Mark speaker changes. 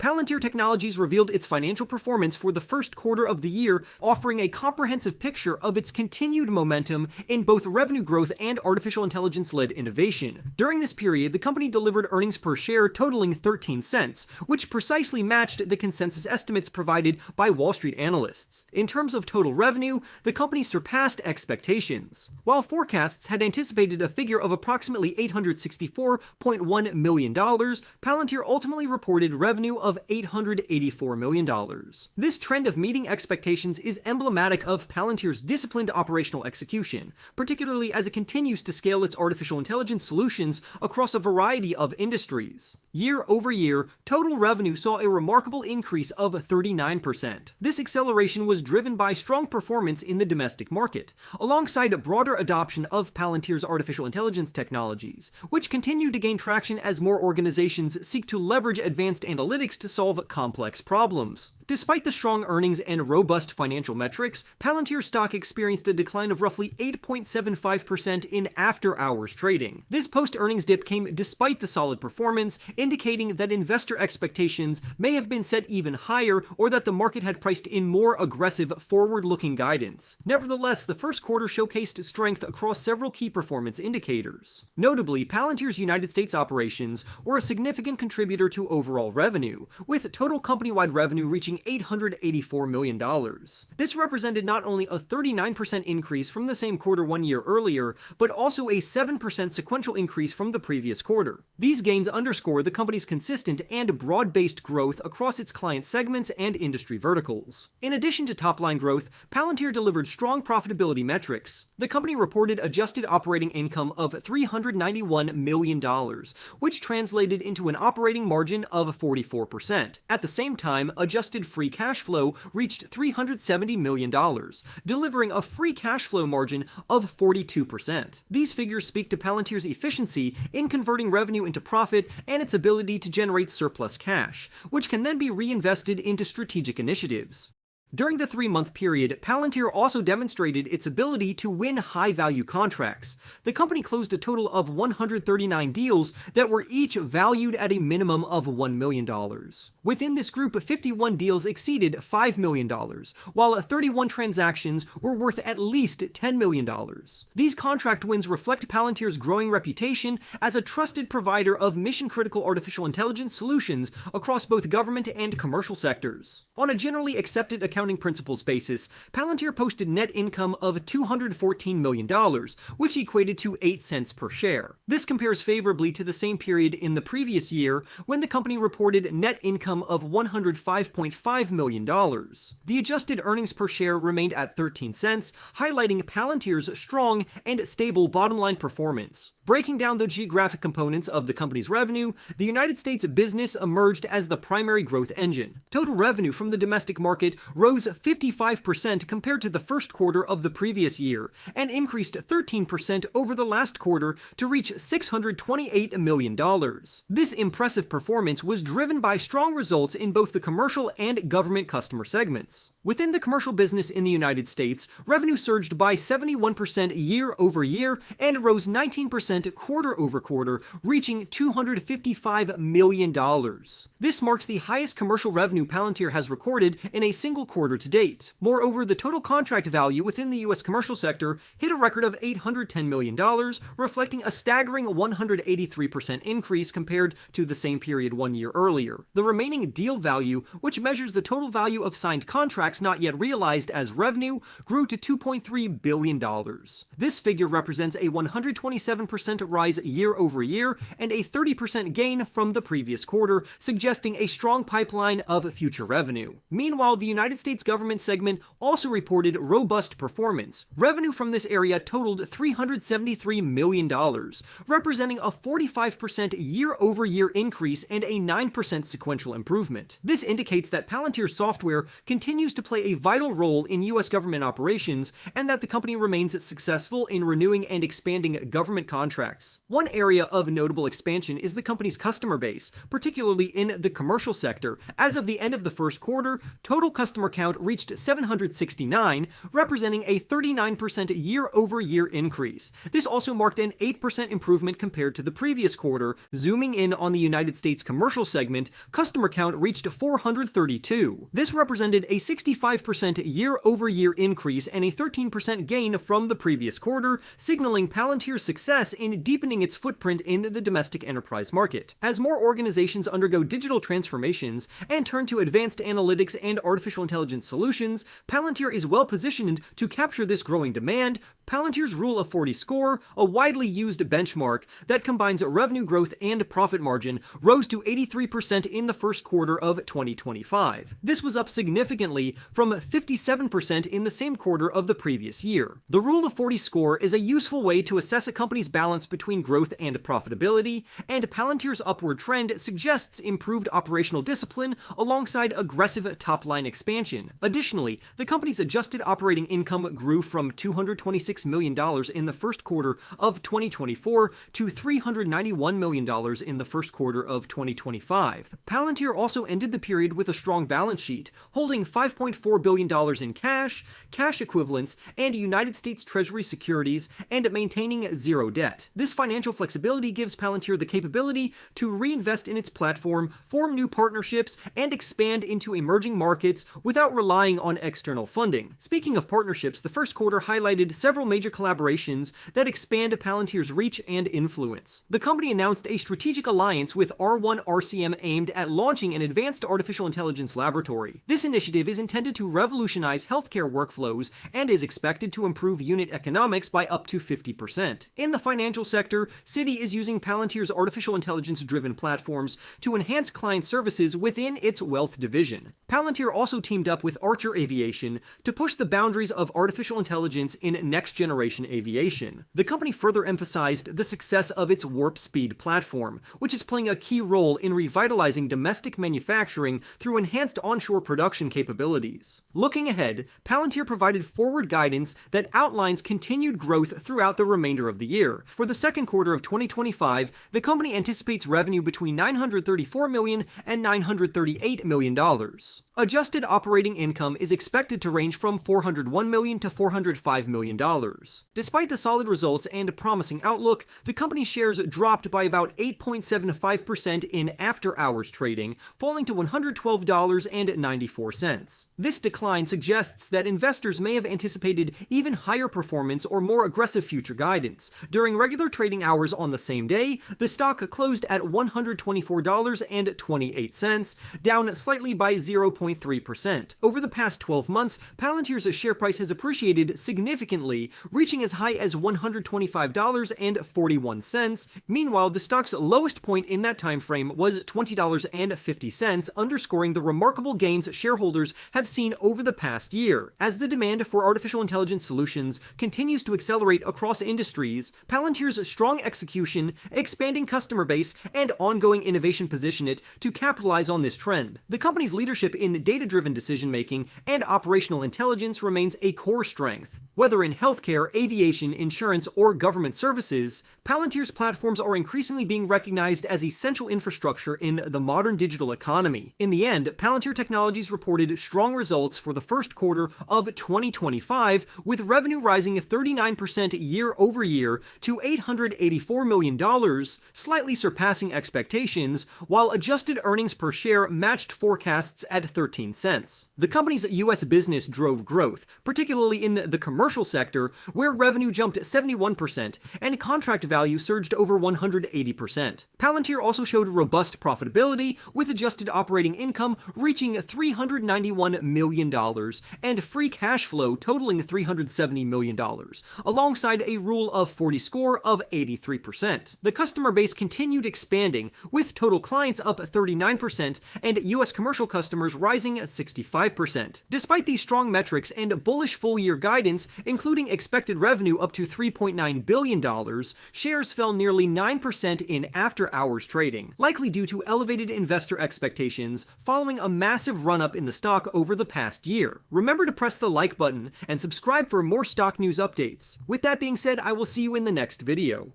Speaker 1: Palantir Technologies revealed its financial performance for the first quarter of the year, offering a comprehensive picture of its continued momentum in both revenue growth and artificial intelligence-led innovation. During this period, the company delivered earnings per share totaling 13 cents, which precisely matched the consensus estimates provided by Wall Street analysts. In terms of total revenue, the company surpassed expectations. While forecasts had anticipated a figure of approximately $864.1 million, Palantir ultimately reported revenue of $884 million. This trend of meeting expectations is emblematic of Palantir's disciplined operational execution, particularly as it continues to scale its artificial intelligence solutions across a variety of industries. Year over year, total revenue saw a remarkable increase of 39%. This acceleration was driven by strong performance in the domestic market, alongside broader adoption of Palantir's artificial intelligence technologies, which continue to gain traction as more organizations seek to leverage advanced analytics to solve complex problems. Despite the strong earnings and robust financial metrics, Palantir stock experienced a decline of roughly 8.75% in after-hours trading. This post-earnings dip came despite the solid performance, indicating that investor expectations may have been set even higher or that the market had priced in more aggressive forward-looking guidance. Nevertheless, the first quarter showcased strength across several key performance indicators. Notably, Palantir's United States operations were a significant contributor to overall revenue, with total company-wide revenue reaching $884 million. This represented not only a 39% increase from the same quarter 1 year earlier, but also a 7% sequential increase from the previous quarter. These gains underscore the company's consistent and broad-based growth across its client segments and industry verticals. In addition to top-line growth, Palantir delivered strong profitability metrics. The company reported adjusted operating income of $391 million, which translated into an operating margin of 44%. At the same time, adjusted free cash flow reached $370 million, delivering a free cash flow margin of 42%. These figures speak to Palantir's efficiency in converting revenue into profit and its ability to generate surplus cash, which can then be reinvested into strategic initiatives. During the 3-month period, Palantir also demonstrated its ability to win high-value contracts. The company closed a total of 139 deals that were each valued at a minimum of $1 million. Within this group, 51 deals exceeded $5 million, while 31 transactions were worth at least $10 million. These contract wins reflect Palantir's growing reputation as a trusted provider of mission-critical artificial intelligence solutions across both government and commercial sectors. On a generally accepted accounting principles basis, Palantir posted net income of $214 million, which equated to 8 cents per share. This compares favorably to the same period in the previous year, when the company reported net income of $105.5 million. The adjusted earnings per share remained at 13 cents, highlighting Palantir's strong and stable bottom-line performance. Breaking down the geographic components of the company's revenue, the United States business emerged as the primary growth engine. Total revenue from the domestic market rose 55% compared to the first quarter of the previous year, and increased 13% over the last quarter to reach $628 million. This impressive performance was driven by strong results in both the commercial and government customer segments. Within the commercial business in the United States, revenue surged by 71% year over year and rose 19% quarter over quarter, reaching $255 million. This marks the highest commercial revenue Palantir has recorded in a single quarter to date. Moreover, the total contract value within the U.S. commercial sector hit a record of $810 million, reflecting a staggering 183% increase compared to the same period 1 year earlier. The remaining deal value, which measures the total value of signed contracts not yet realized as revenue, grew to $2.3 billion. This figure represents a 127% rise year over year and a 30% gain from the previous quarter, suggesting a strong pipeline of future revenue. Meanwhile, the United States government segment also reported robust performance. Revenue from this area totaled $373 million, representing a 45% year-over-year increase and a 9% sequential improvement. This indicates that Palantir's software continues to play a vital role in U.S. government operations and that the company remains successful in renewing and expanding government contracts. One area of notable expansion is the company's customer base, particularly in the commercial sector. As of the end of the first quarter, total customer count reached 769, representing a 39% year-over-year increase. This also marked an 8% improvement compared to the previous quarter. Zooming in on the United States commercial segment, customer count reached 432. This represented a 65% year-over-year increase and a 13% gain from the previous quarter, signaling Palantir's success in deepening its footprint in the domestic enterprise market. As more organizations undergo digital transformations and turn to advanced analytics and artificial intelligence solutions, Palantir is well positioned to capture this growing demand. Palantir's Rule of 40 score, a widely used benchmark that combines revenue growth and profit margin, rose to 83% in the first quarter of 2025. This was up significantly from 57% in the same quarter of the previous year. The Rule of 40 score is a useful way to assess a company's balance between growth and profitability, and Palantir's upward trend suggests improved operational discipline alongside aggressive top-line expansion. Additionally, the company's adjusted operating income grew from $226 million in the first quarter of 2024 to $391 million in the first quarter of 2025. Palantir also ended the period with a strong balance sheet, holding $5.4 billion in cash, cash equivalents, and United States Treasury securities, and maintaining zero debt. This financial flexibility gives Palantir the capability to reinvest in its platform, form new partnerships, and expand into emerging markets without relying on external funding. Speaking of partnerships, the first quarter highlighted several major collaborations that expand Palantir's reach and influence. The company announced a strategic alliance with R1 RCM aimed at launching an advanced artificial intelligence laboratory. This initiative is intended to revolutionize healthcare workflows and is expected to improve unit economics by up to 50%. In the financial sector, Citi is using Palantir's artificial intelligence-driven platforms to enhance client services within its wealth division. Palantir also teamed up with Archer Aviation to push the boundaries of artificial intelligence in next-generation aviation. The company further emphasized the success of its Warp Speed platform, which is playing a key role in revitalizing domestic manufacturing through enhanced onshore production capabilities. Looking ahead, Palantir provided forward guidance that outlines continued growth throughout the remainder of the year. For the second quarter of 2025, the company anticipates revenue between $934 million and $938 million. Adjusted operating income is expected to range from $401 million to $405 million. Despite the solid results and promising outlook, the company's shares dropped by about 8.75% in after-hours trading, falling to $112.94. This decline suggests that investors may have anticipated even higher performance or more aggressive future guidance. During regular trading hours on the same day, the stock closed at $124.28, down slightly by 0.3%. Over the past 12 months, Palantir's share price has appreciated significantly, reaching as high as $125.41. Meanwhile, the stock's lowest point in that time frame was $20.50, underscoring the remarkable gains shareholders have seen over the past year. As the demand for artificial intelligence solutions continues to accelerate across industries, Palantir's strong execution, expanding customer base, and ongoing innovation position it to capitalize on this trend. The company's leadership in data-driven decision-making and operational intelligence remains a core strength. Whether in healthcare, aviation, insurance, or government services, Palantir's platforms are increasingly being recognized as essential infrastructure in the modern digital economy. In the end, Palantir Technologies reported strong results for the first quarter of 2025, with revenue rising 39% year-over-year to $884 million, slightly surpassing expectations, while adjusted earnings per share matched forecasts at 13 cents. The company's U.S. business drove growth, particularly in the commercial sector, where revenue jumped 71% and contract value surged over 180%. Palantir also showed robust profitability, with adjusted operating income reaching $391 million and free cash flow totaling $370 million, alongside a Rule of 40 score of 83%. The customer base continued expanding, with total clients up 39% and U.S. commercial customers rising 65%. Despite these strong metrics and bullish full-year guidance, including expected revenue up to $3.9 billion, shares fell nearly 9% in after-hours trading, likely due to elevated investor expectations following a massive run-up in the stock over the past year. Remember to press the like button and subscribe for more stock news updates. With that being said, I will see you in the next video.